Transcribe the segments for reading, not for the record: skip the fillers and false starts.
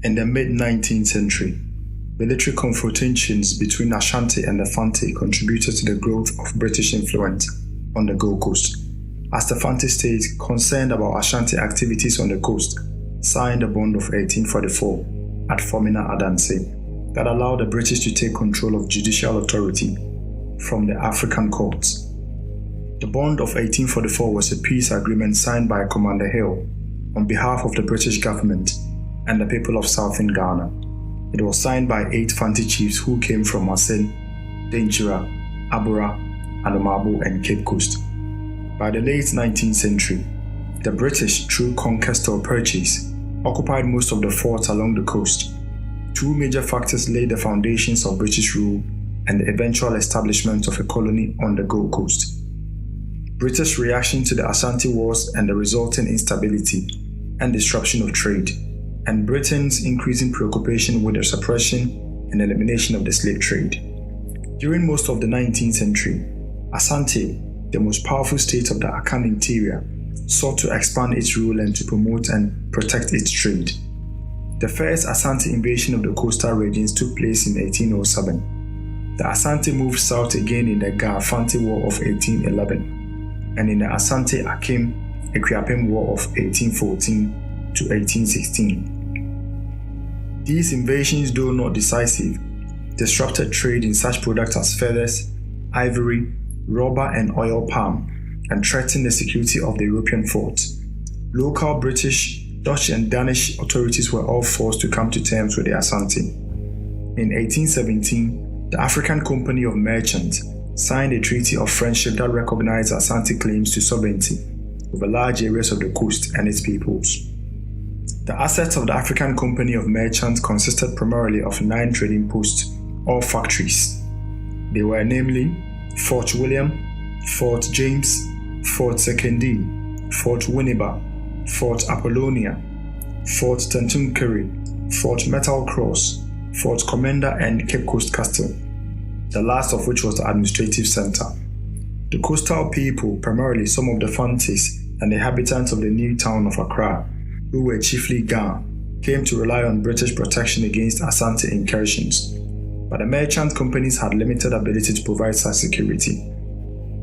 In the mid-19th century, military confrontations between Ashanti and the Fante contributed to the growth of British influence on the Gold Coast, as the Fante state, concerned about Ashanti activities on the coast, signed a bond of 1844 at Fomena Adanse that allowed the British to take control of judicial authority from the African courts. The Bond of 1844 was a peace agreement signed by Commander Hill on behalf of the British government and the people of southern Ghana. It was signed by 8 Fante chiefs who came from Masin, Denchira, Abura, Anomabo, and Cape Coast. By the late 19th century, the British, through conquest or purchase, occupied most of the forts along the coast. 2 major factors laid the foundations of British rule and the eventual establishment of a colony on the Gold Coast. British reaction to the Ashanti Wars and the resulting instability and disruption of trade, and Britain's increasing preoccupation with the suppression and elimination of the slave trade. During most of the 19th century, Asante, the most powerful state of the Akan interior, sought to expand its rule and to promote and protect its trade. The first Asante invasion of the coastal regions took place in 1807. The Asante moved south again in the Ga-Fante War of 1811. and in the Asante Akim Ekriapem War of 1814 to 1816. These invasions, though not decisive, disrupted trade in such products as feathers, ivory, rubber and oil palm, and threatened the security of the European forts. Local British, Dutch and Danish authorities were all forced to come to terms with the Asante. In 1817, the African Company of Merchants signed a treaty of friendship that recognized Asante claims to sovereignty over large areas of the coast and its peoples. The assets of the African Company of Merchants consisted primarily of 9 trading posts or factories. They were namely Fort William, Fort James, Fort Sekendi, Fort Winneba, Fort Apollonia, Fort Tentunkeri, Fort Metal Cross, Fort Commander and Cape Coast Castle, the last of which was the administrative center. The coastal people, primarily some of the Fantes and the inhabitants of the new town of Accra, who were chiefly Ga, came to rely on British protection against Asante incursions, but the merchant companies had limited ability to provide such security.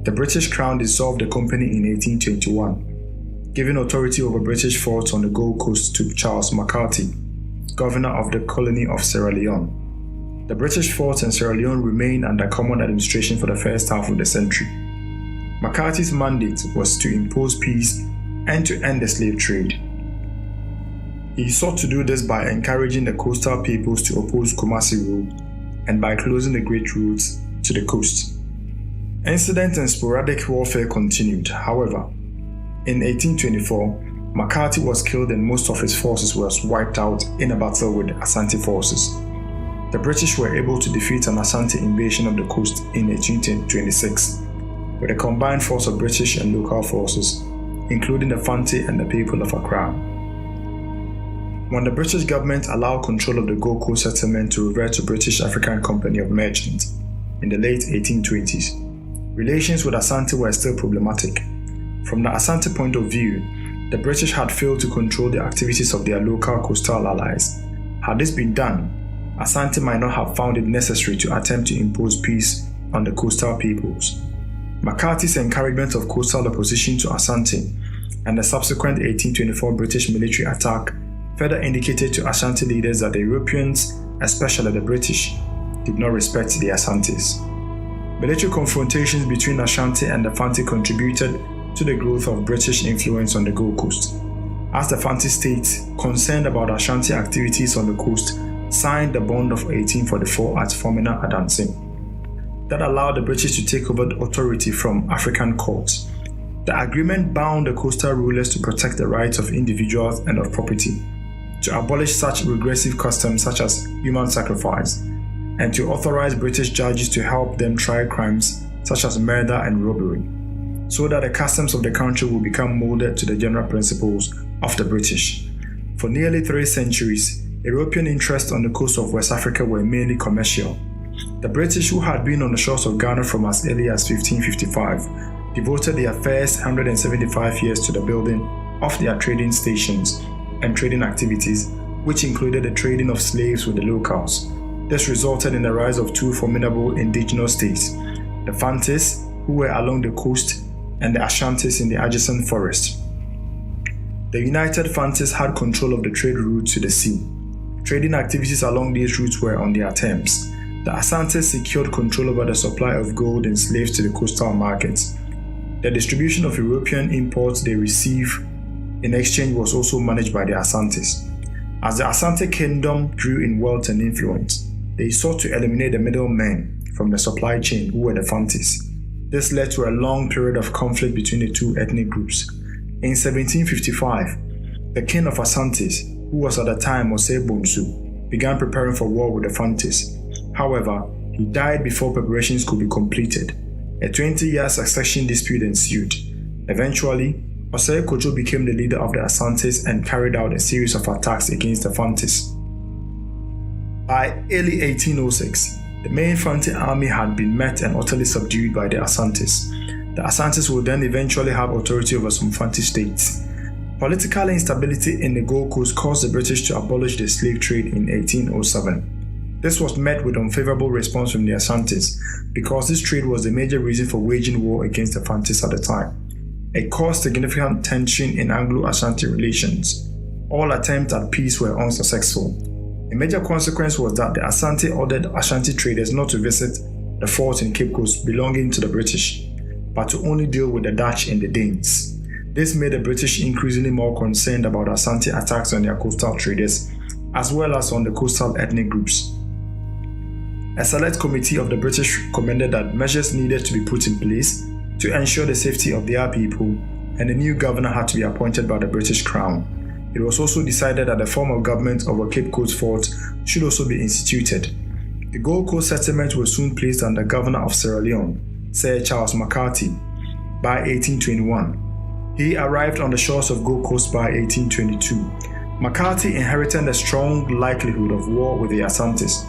The British Crown dissolved the company in 1821, giving authority over British forts on the Gold Coast to Charles McCarthy, governor of the colony of Sierra Leone. The British forts in Sierra Leone remained under common administration for the first half of the century. McCarthy's mandate was to impose peace and to end the slave trade. He sought to do this by encouraging the coastal peoples to oppose Kumasi rule and by closing the great routes to the coast. Incident and sporadic warfare continued, however. In 1824, McCarthy was killed and most of his forces was wiped out in a battle with the Asante forces. The British were able to defeat an Asante invasion of the coast in 1826 with a combined force of British and local forces, including the Fante and the people of Accra. When the British government allowed control of the Gold Coast settlement to revert to British African Company of Merchants in the late 1820s, relations with Asante were still problematic. From the Asante point of view, the British had failed to control the activities of their local coastal allies. Had this been done, Asante might not have found it necessary to attempt to impose peace on the coastal peoples. McCarthy's encouragement of coastal opposition to Asante and the subsequent 1824 British military attack further indicated to Ashanti leaders that the Europeans, especially the British, did not respect the Asantes. Military confrontations between Ashanti and the Fante contributed to the growth of British influence on the Gold Coast, as the Fante state, concerned about Ashanti activities on the coast, signed the Bond of 1844 at Fomena Adanse that allowed the British to take over the authority from African courts. The agreement bound the coastal rulers to protect the rights of individuals and of property, to abolish such regressive customs such as human sacrifice, and to authorize British judges to help them try crimes such as murder and robbery, so that the customs of the country will become molded to the general principles of the British. For nearly 3 centuries, European interests on the coast of West Africa were mainly commercial. The British, who had been on the shores of Ghana from as early as 1555, devoted their first 175 years to the building of their trading stations and trading activities which included the trading of slaves with the locals. This resulted in the rise of two formidable indigenous states, the Fantis, who were along the coast, and the Ashantis in the adjacent forest. The united Fantis had control of the trade routes to the sea. Trading activities along these routes were on their terms. The Asantes secured control over the supply of gold and slaves to the coastal markets. The distribution of European imports they receive in exchange was also managed by the Asantes. As the Asante kingdom grew in wealth and influence, they sought to eliminate the middlemen from the supply chain, who were the Fantis. This led to a long period of conflict between the two ethnic groups. In 1755, the king of Asantes, who was at the time Osei Bonsu, began preparing for war with the Fantis. However, he died before preparations could be completed. A 20-year succession dispute ensued. Eventually, Osei Kojo became the leader of the Asantes and carried out a series of attacks against the Fantis. By early 1806, the main Fanti army had been met and utterly subdued by the Asantes. The Asantes would then eventually have authority over some Fanti states. Political instability in the Gold Coast caused the British to abolish the slave trade in 1807. This was met with unfavorable response from the Asantes because this trade was the major reason for waging war against the Fantis at the time. It caused significant tension in Anglo-Ashanti relations. All attempts at peace were unsuccessful. A major consequence was that the Asante ordered Ashanti traders not to visit the forts in Cape Coast belonging to the British, but to only deal with the Dutch and the Danes. This made the British increasingly more concerned about Asante attacks on their coastal traders, as well as on the coastal ethnic groups. A select committee of the British recommended that measures needed to be put in place to ensure the safety of their people, and a new governor had to be appointed by the British Crown. It was also decided that a form of government over Cape Coast Fort should also be instituted. The Gold Coast settlement was soon placed under Governor of Sierra Leone, Sir Charles McCarthy, by 1821. He arrived on the shores of Gold Coast by 1822. McCarthy inherited a strong likelihood of war with the Asantes,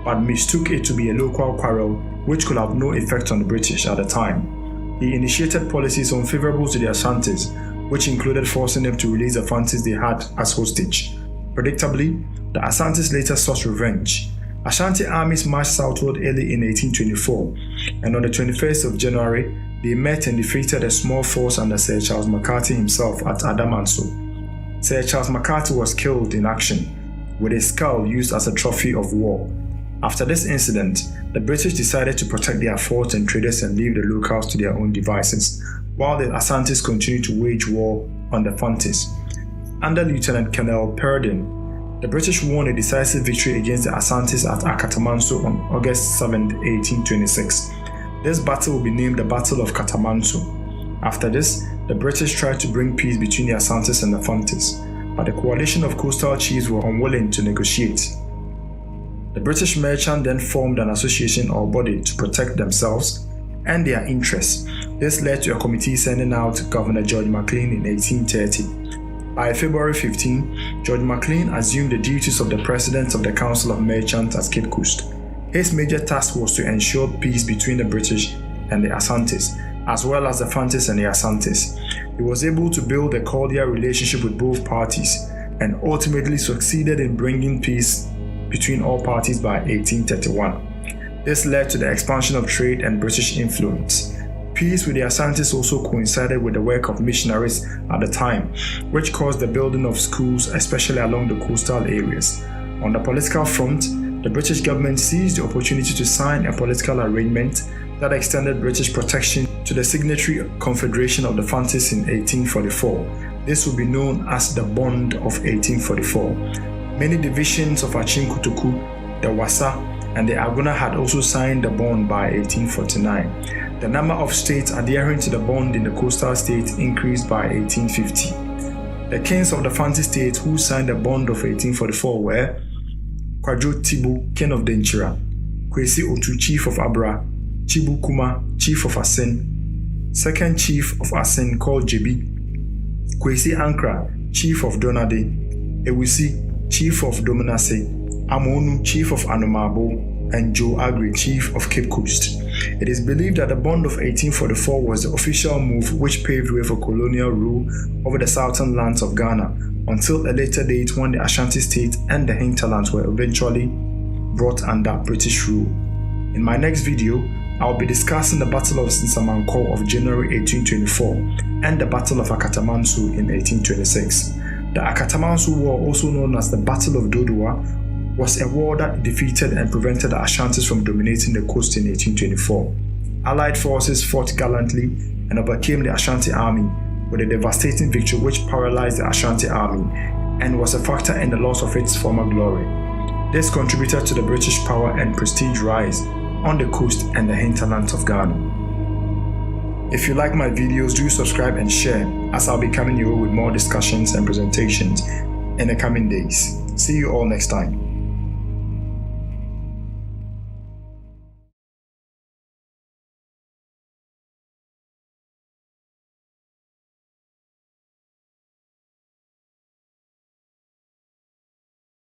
but mistook it to be a local quarrel which could have no effect on the British at the time. He initiated policies unfavorable to the Asantes, which included forcing them to release the Fantis they had as hostage. Predictably, the Asantes later sought revenge. Ashanti armies marched southward early in 1824, and on the 21st of January, they met and defeated a small force under Sir Charles McCarthy himself at Adamanso. Sir Charles McCarthy was killed in action, with his skull used as a trophy of war. After this incident, the British decided to protect their forts and traders and leave the locals to their own devices, while the Asantes continued to wage war on the Fantis. Under Lieutenant Colonel Perdin, the British won a decisive victory against the Asantes at Akatamanso on August 7, 1826. This battle will be named the Battle of Katamanso. After this, the British tried to bring peace between the Asantes and the Fantis, but the coalition of coastal chiefs were unwilling to negotiate. The British merchant then formed an association or body to protect themselves and their interests. This led to a committee sending out Governor George McLean in 1830. By February 15, George McLean assumed the duties of the President of the Council of Merchants at Cape Coast. His major task was to ensure peace between the British and the Asantes, as well as the Fantis and the Asantes. He was able to build a cordial relationship with both parties and ultimately succeeded in bringing peace between all parties by 1831. This led to the expansion of trade and British influence. Peace with the Asantes also coincided with the work of missionaries at the time, which caused the building of schools, especially along the coastal areas. On the political front, the British government seized the opportunity to sign a political arrangement that extended British protection to the signatory Confederation of the Fantis in 1844. This would be known as the Bond of 1844. Many divisions of Achim Kutuku, the Wassa, and the Aguna had also signed the bond by 1849. The number of states adhering to the bond in the coastal states increased by 1850. The kings of the Fanti states who signed the bond of 1844 were Kwadwo Tibu, king of Denchira; Kwesi Otu, chief of Abra; Chibu Kuma, chief of Asin; second chief of Asin called Jebi; Kwesi Ankra, chief of Donade; Ewusi, chief of Dominase; Amonu, chief of Anomabo; and Joe Agri, chief of Cape Coast. It is believed that the Bond of 1844 was the official move which paved way for colonial rule over the southern lands of Ghana until a later date when the Ashanti State and the hinterlands were eventually brought under British rule. In my next video, I'll be discussing the Battle of Nsamanko of January 1824 and the Battle of Akatamansu in 1826. The Akatamansu War, also known as the Battle of Dodua, was a war that defeated and prevented the Ashantis from dominating the coast in 1824. Allied forces fought gallantly and overcame the Ashanti army with a devastating victory which paralyzed the Ashanti army and was a factor in the loss of its former glory. This contributed to the British power and prestige rise on the coast and the hinterlands of Ghana. If you like my videos, do subscribe and share, as I'll be coming your way with more discussions and presentations in the coming days. See you all next time.